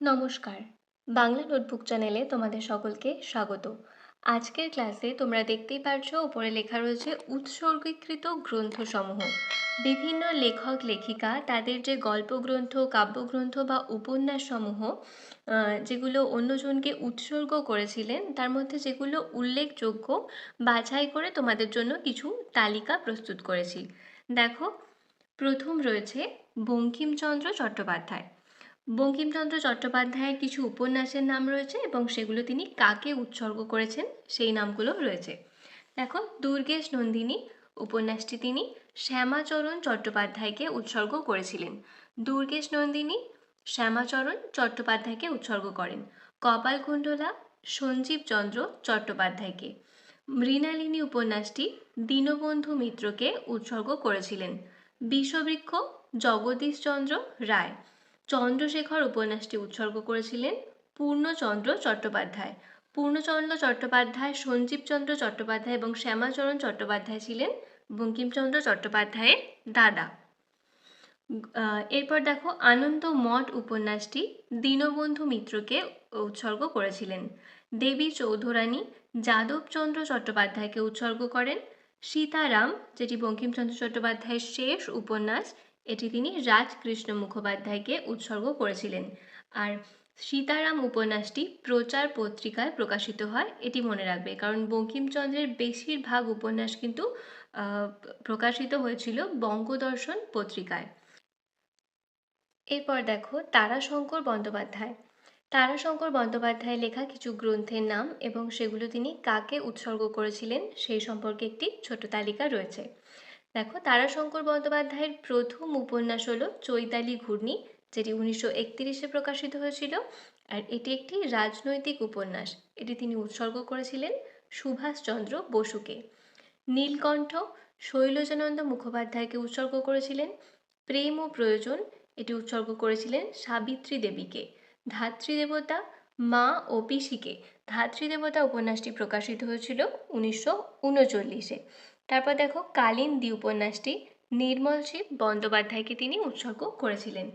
নমস্কার। বাংলা নোটবুক চ্যানেলে তোমাদের সকলকে স্বাগত। আজকের ক্লাসে তোমরা দেখতেই পারছো উপরে লেখা রয়েছে উৎসর্গীকৃত গ্রন্থসমূহ। বিভিন্ন লেখক লেখিকা তাদের যে গল্পগ্রন্থ, কাব্যগ্রন্থ বা উপন্যাসসমূহ যেগুলো অন্যজনকে উৎসর্গ করেছিলেন, তার মধ্যে যেগুলো উল্লেখযোগ্য বাছাই করে তোমাদের জন্য কিছু তালিকা প্রস্তুত করেছি। দেখো, প্রথম রয়েছে বঙ্কিমচন্দ্র চট্টোপাধ্যায়। বঙ্কিমচন্দ্র চট্টোপাধ্যায়ের কিছু উপন্যাসের নাম রয়েছে এবং সেগুলো তিনি কাকে উৎসর্গ করেছেন সেই নামগুলো রয়েছে। দেখো, দুর্গেশ নন্দিনী উপন্যাসটি তিনি শ্যামাচরণ চট্টোপাধ্যায়কে উৎসর্গ করেছিলেন। দুর্গেশ নন্দিনী শ্যামাচরণ চট্টোপাধ্যায়কে উৎসর্গ করেন। কপালকুণ্ডলা সঞ্জীব চন্দ্র চট্টোপাধ্যায়কে। মৃণালিনী উপন্যাসটি দীনবন্ধু মিত্রকে উৎসর্গ করেছিলেন। বিষবৃক্ষ জগদীশচন্দ্র রায়। চন্দ্রশেখর উপন্যাসটি উৎসর্গ করেছিলেন পূর্ণচন্দ্র চট্টোপাধ্যায়। পূর্ণচন্দ্র চট্টোপাধ্যায়, সঞ্জীবচন্দ্র চট্টোপাধ্যায় এবং শ্যামাচরণ চট্টোপাধ্যায় ছিলেন বঙ্কিমচন্দ্র চট্টোপাধ্যায়ের দাদা। এরপর দেখো, আনন্দ মঠ উপন্যাসটি দীনবন্ধু মিত্রকে উৎসর্গ করেছিলেন। দেবী চৌধুরানী যাদবচন্দ্র চট্টোপাধ্যায়কে উৎসর্গ করেন। সীতারাম, যেটি বঙ্কিমচন্দ্র চট্টোপাধ্যায়ের শেষ উপন্যাস, এটি তিনি রাজকৃষ্ণ মুখোপাধ্যায়কে উৎসর্গ করেছিলেন। আর সীতারাম উপন্যাসটি প্রচার পত্রিকায় প্রকাশিত হয়, এটি মনে রাখবে, কারণ বঙ্কিমচন্দ্রের বেশিরভাগ উপন্যাস কিন্তু প্রকাশিত হয়েছিল বঙ্গদর্শন পত্রিকায়। এরপর দেখো, তারাশঙ্কর বন্দ্যোপাধ্যায়। তারাশঙ্কর বন্দ্যোপাধ্যায় লেখা কিছু গ্রন্থের নাম এবং সেগুলো তিনি কাকে উৎসর্গ করেছিলেন সেই সম্পর্কে একটি ছোট তালিকা রয়েছে। দেখো, তারাশঙ্কর বন্দ্যোপাধ্যায়ের প্রথম উপন্যাস হলো চৈতালি ঘূর্ণি, যেটি 1931-এ প্রকাশিত হয়েছিল। আর এটি একটি রাজনৈতিক উপন্যাস। এটি তিনি উৎসর্গ করেছিলেন সুভাষচন্দ্র বসুকে। নীলকণ্ঠ শৈলজানন্দ মুখোপাধ্যায়কে উৎসর্গ করেছিলেন। প্রেম ও প্রয়োজন, এটি উৎসর্গ করেছিলেন সাবিত্রী দেবীকে। ধাত্রীদেবতা মা ও পিসিকে। ধাত্রীদেবতা উপন্যাসটি প্রকাশিত হয়েছিল 1939-এ। তারপর দেখো, কালিন্দী উপন্যাসটি নির্মল শিব বন্দ্যোপাধ্যায়কে তিনি উৎসর্গ করেছিলেন।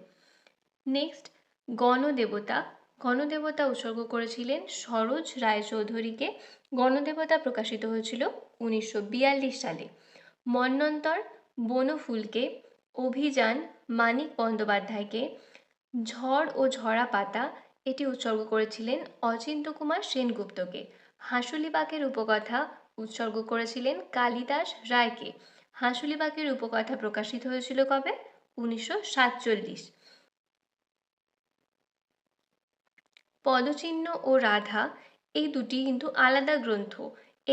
নেক্সট, গণদেবতা। গণদেবতা উৎসর্গ করেছিলেন সরোজ রায়চৌধুরীকে। গণদেবতা প্রকাশিত হয়েছিল 1942 সালে। মন্বন্তর বনফুলকে। অভিযান মানিক বন্দ্যোপাধ্যায়কে। ঝড় ও ঝরা পাতা, এটি উৎসর্গ করেছিলেন অচিন্ত কুমার সেনগুপ্তকে। হাঁসুলিবাকের উপকথা উৎসর্গ করেছিলেন কালিদাস রায়কে। হাঁসুলিবাকের উপকথা প্রকাশিত হয়েছিল কবে? 1947। পদচিহ্ন ও রাধা, এই দুটি কিন্তু আলাদা গ্রন্থ।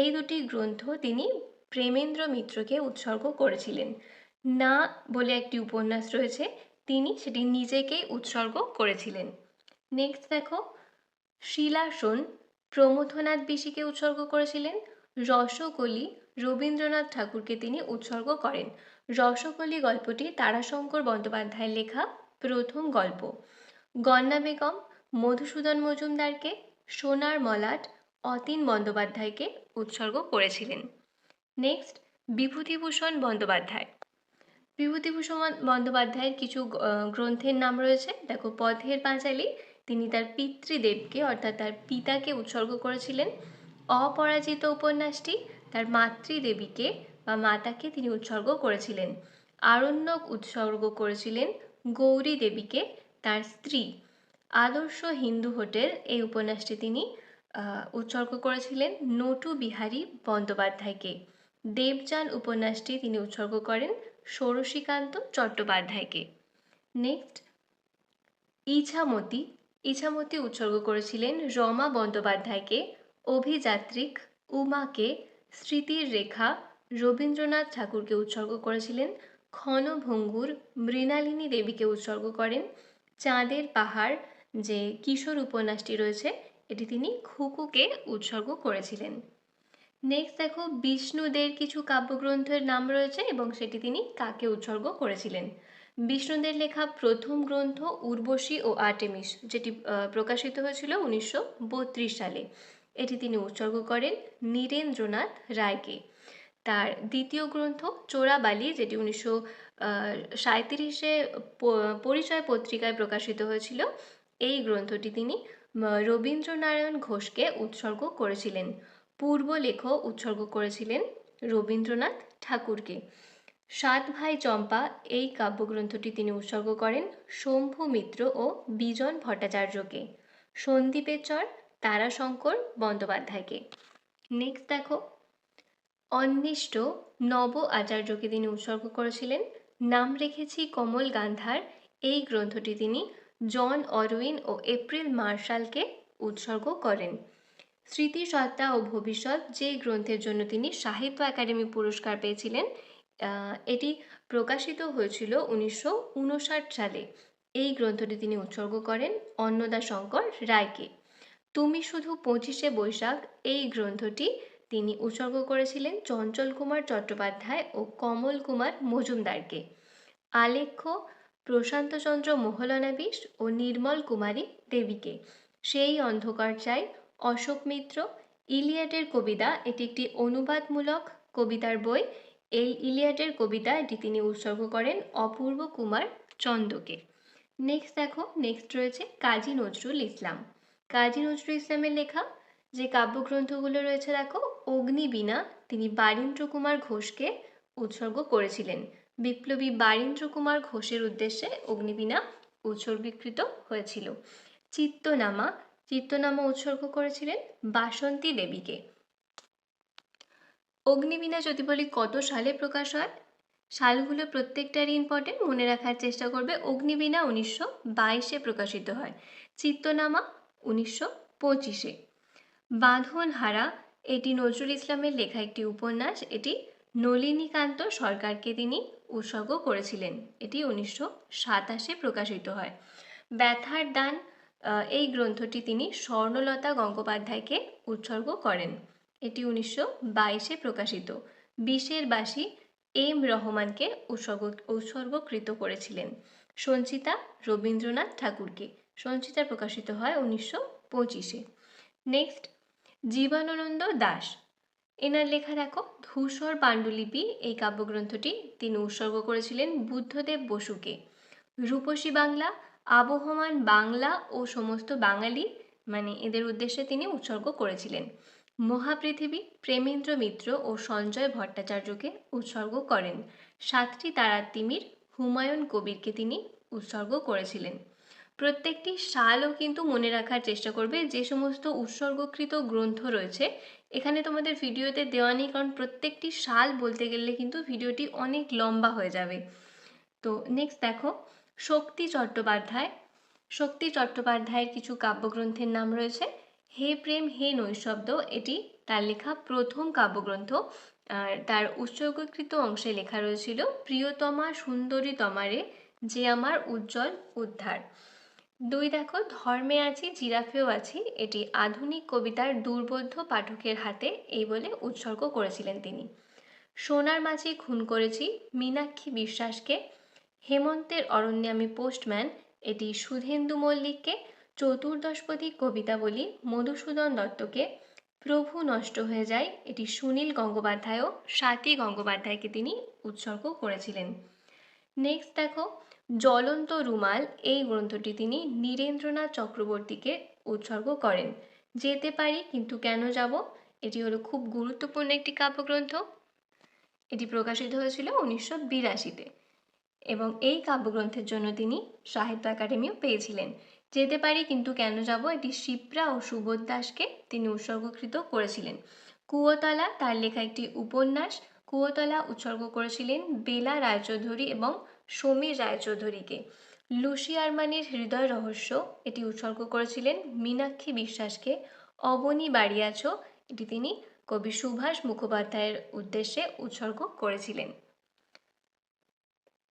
এই দুটি গ্রন্থ তিনি প্রেমেন্দ্র মিত্রকে উৎসর্গ করেছিলেন। না বলে একটি উপন্যাস রয়েছে, তিনি সেটি নিজেকেই উৎসর্গ করেছিলেন। নেক্সট দেখো, শিলাসন প্রমথনাথ বিশিকে উৎসর্গ করেছিলেন। রসকলি রবীন্দ্রনাথ ঠাকুরকে তিনি উৎসর্গ করেন। রসকলি গল্পটি তারাশঙ্কর বন্দ্যোপাধ্যায়ের লেখা প্রথম গল্প। গন্না বেগম মধুসূদন মজুমদারকে। সোনার মলাট অতীন বন্দ্যোপাধ্যায়কে উৎসর্গ করেছিলেন। নেক্সট, বিভূতিভূষণ বন্দ্যোপাধ্যায়। বিভূতিভূষণ বন্দ্যোপাধ্যায়ের কিছু গ্রন্থের নাম রয়েছে। দেখো, পথের পাঁচালী, তিনি তার পিতৃদেবকে অর্থাৎ তার পিতাকে উৎসর্গ করেছিলেন। অপরাজিত উপন্যাসটি তার মাতৃদেবীকে বা মাতাকে তিনি উৎসর্গ করেছিলেন। আরণ্যক উৎসর্গ করেছিলেন গৌরী দেবীকে, তার স্ত্রী। আদর্শ হিন্দু হোটেল, এই উপন্যাসটি তিনি উৎসর্গ করেছিলেন নটু বিহারী বন্দ্যোপাধ্যায়কে। দেবযান উপন্যাসটি তিনি উৎসর্গ করেন ষোড়শীকান্ত চট্টোপাধ্যায়কে। নেক্সট, ইছামতি। ইছামতি উৎসর্গ করেছিলেন রমা বন্দ্যোপাধ্যায়কে। অভিযাত্রিক উমাকে। স্মৃতির রেখা রবীন্দ্রনাথ ঠাকুরকে উৎসর্গ করেছিলেন। ক্ষণভঙ্গুর মৃণালিনী দেবীকে উৎসর্গ করেন। চাঁদের পাহাড়, যে কিশোর উপন্যাসটি রয়েছে, এটি তিনি খুকুকে উৎসর্গ করেছিলেন। নেক্সট দেখো, বিষ্ণুদের কিছু কাব্যগ্রন্থের নাম রয়েছে এবং সেটি তিনি কাকে উৎসর্গ করেছিলেন। বিষ্ণুদের লেখা প্রথম গ্রন্থ উর্বশী ও আর্টেমিস, যেটি প্রকাশিত হয়েছিল 1932 সালে, এটি তিনি উৎসর্গ করেন নীরেন্দ্রনাথ রায়কে। তার দ্বিতীয় গ্রন্থ চোরাবালি, যেটি 1937-এ পরিচয় পত্রিকায় প্রকাশিত হয়েছিল, এই গ্রন্থটি তিনি রবীন্দ্রনারায়ণ ঘোষকে উৎসর্গ করেছিলেন। পূর্বলেখ উৎসর্গ করেছিলেন রবীন্দ্রনাথ ঠাকুরকে। সাত ভাই চম্পা এই কাব্যগ্রন্থটি তিনি উৎসর্গ করেন শম্ভু মিত্র ও বিজন ভট্টাচার্যকে। সন্দীপের চর তারাশঙ্কর বন্দ্যোপাধ্যায়কে। নেক্সট দেখো, অন্বিষ্ট নব আচার্যকে তিনি উৎসর্গ করেছিলেন নাম রেখেছি কমল গান্ধার। এই গ্রন্থটি তিনি জন অরউইন ও এপ্রিল মার্শালকে উৎসর্গ করেন। স্মৃতিসত্তা ও ভবিষ্যৎ যে গ্রন্থের জন্য তিনি সাহিত্য একাডেমি পুরস্কার পেয়েছিলেন, এটি প্রকাশিত হয়েছিল 1959 সালে। এই গ্রন্থটি তিনি উৎসর্গ করেন অন্নদাশঙ্কর রায়কে। তুমি শুধু 25শে বৈশাখ এই গ্রন্থটি তিনি উৎসর্গ করেছিলেন চঞ্চল কুমার চট্টোপাধ্যায় ও কমল কুমার মজুমদারকে। আলেখ্য প্রশান্তচন্দ্র মোহলনাবিশ ও নির্মল কুমারী দেবীকে। সেই অন্ধকার চাই অশোক মিত্র। ইলিয়াডের কবিতা এটি একটি অনুবাদমূলক কবিতার বই। এই ইলিয়াডের কবিতা এটি তিনি উৎসর্গ করেন অপূর্ব কুমার চন্দকে। নেক্সট দেখো, নেক্সট রয়েছে কাজী নজরুল ইসলাম। কাজী নজরুল ইসলামের লেখা যে কাব্যগ্রন্থগুলো রয়েছে দেখো, অগ্নিবীণা তিনি বারীন্দ্র কুমার ঘোষকে উৎসর্গ করেছিলেন। বিপ্লবী বারীন্দ্র কুমার ঘোষের উদ্দেশ্যে অগ্নিবীণা উৎসর্গীকৃত হয়েছিল। চিত্তনামা উৎসর্গ করেছিলেন বাসন্তী দেবীকে। অগ্নিবীণা যদি বলি কত সালে প্রকাশ হয়, সালগুলো প্রত্যেকটারই ইম্পর্টেন্ট, মনে রাখার চেষ্টা করবে। অগ্নিবীণা 1922-এ প্রকাশিত হয়, চিত্তনামা 1925-এ। বাঁধনহারা এটি নজরুল ইসলামের লেখা একটি উপন্যাস। এটি নলিনীকান্ত সরকারকে তিনি উৎসর্গ করেছিলেন। এটি 1927-এ প্রকাশিত হয়। ব্যথার দান এই গ্রন্থটি তিনি স্বর্ণলতা গঙ্গোপাধ্যায়কে উৎসর্গ করেন। এটি 1922-এ প্রকাশিত। বিষের বাসি এম রহমানকে উৎসর্গকৃত করেছিলেন। সঞ্চিতা রবীন্দ্রনাথ ঠাকুরকে। সঞ্চিতা প্রকাশিত হয় 1925-এ। নেক্সট, জীবনানন্দ দাশ, এনার লেখা দেখো ধূসর পাণ্ডুলিপি এই কাব্যগ্রন্থটি তিনি উৎসর্গ করেছিলেন বুদ্ধদেব বসুকে। রূপসী বাংলা আবহমান বাংলা ও সমস্ত বাঙালি মানে এদের উদ্দেশ্যে তিনি উৎসর্গ করেছিলেন। মহাপৃথিবী প্রেমেন্দ্র মিত্র ও সঞ্জয় ভট্টাচার্যকে উৎসর্গ করেন। সাতটি তারার তিমির হুমায়ুন কবিরকে তিনি উৎসর্গ করেছিলেন। প্রত্যেকটি সালও কিন্তু মনে রাখার চেষ্টা করবে। যে সমস্ত উৎসর্গকৃত গ্রন্থ রয়েছে এখানে তোমাদের ভিডিওতে দেওয়া নেই, কারণ প্রত্যেকটি সাল বলতে গেলে কিন্তু ভিডিওটি অনেক লম্বা হয়ে যাবে। তো নেক্সট দেখো, শক্তি চট্টোপাধ্যায়ের কিছু কাব্যগ্রন্থের নাম রয়েছে। হে প্রেম হে নৈশব্দ এটি তার লেখা প্রথম কাব্যগ্রন্থ। আর তার উৎসর্গকৃত অংশে লেখা রয়েছিল প্রিয়তমা সুন্দরী তমারে যে আমার উজ্জ্বল উদ্ধার। দুই দেখো, ধর্মে আছি জিরাফেও আছি এটি আধুনিক কবিতার দুর্বোধ্য পাঠকের হাতে এই বলে উৎসর্গ করেছিলেন তিনি। সোনার মাছি খুন করেছি মীনাক্ষী বিশ্বাসকে। হেমন্তের অরণ্যে আমি পোস্টম্যান এটি সুধেন্দু মল্লিককে। চতুর্দশপদী কবিতা বলি মধুসূদন দত্তকে। প্রভু নষ্ট হয়ে যায় এটি সুনীল গঙ্গোপাধ্যায় ও স্বাতী গঙ্গোপাধ্যায়কে তিনি উৎসর্গ করেছিলেন। নেক্সট দেখো, জ্বলন্ত রুমাল এই গ্রন্থটি তিনি নীরেন্দ্রনাথ চক্রবর্তীকে উৎসর্গ করেন। যেতে পারি কিন্তু কেন যাব এটি হলো খুব গুরুত্বপূর্ণ একটি কাব্যগ্রন্থ। এটি প্রকাশিত হয়েছিল 1982-তে এবং এই কাব্যগ্রন্থের জন্য তিনি সাহিত্য একাডেমিও পেয়েছিলেন। যেতে পারি কিন্তু কেন যাব এটি শিপ্রা ও সুবোধ দাসকে তিনি উৎসর্গকৃত করেছিলেন। কুয়োতলা তার লেখা একটি উপন্যাস। কুয়োতলা উৎসর্গ করেছিলেন বেলা রায়চৌধুরী এবং সমীর রায়চৌধুরীকে। লুসি আরমানির হৃদয় রহস্য এটি উৎসর্গ করেছিলেন মীনাক্ষী বিশ্বাসকে। অবনী বাড়িয়াছ এটি তিনি কবি সুভাষ মুখোপাধ্যায়ের উদ্দেশ্যে উৎসর্গ করেছিলেন।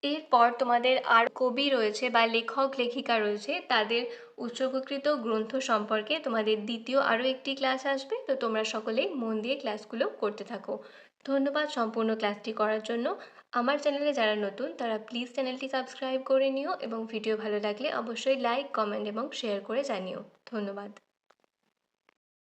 এরপর তোমাদের আর কবি রয়েছে বা লেখক লেখিকা রয়েছে তাদের উৎসর্গকৃত গ্রন্থ সম্পর্কে তোমাদের দ্বিতীয় আরও একটি ক্লাস আসবে। তো তোমরা সকলেই মন দিয়ে ক্লাসগুলো করতে থাকো। ধন্যবাদ সম্পূর্ণ ক্লাসটি করার জন্য। আমার চ্যানেলে যারা নতুন তারা প্লিজ চ্যানেলটি সাবস্ক্রাইব করে নিও এবং ভিডিও ভালো লাগলে অবশ্যই লাইক কমেন্ট এবং শেয়ার করে জানিও। ধন্যবাদ।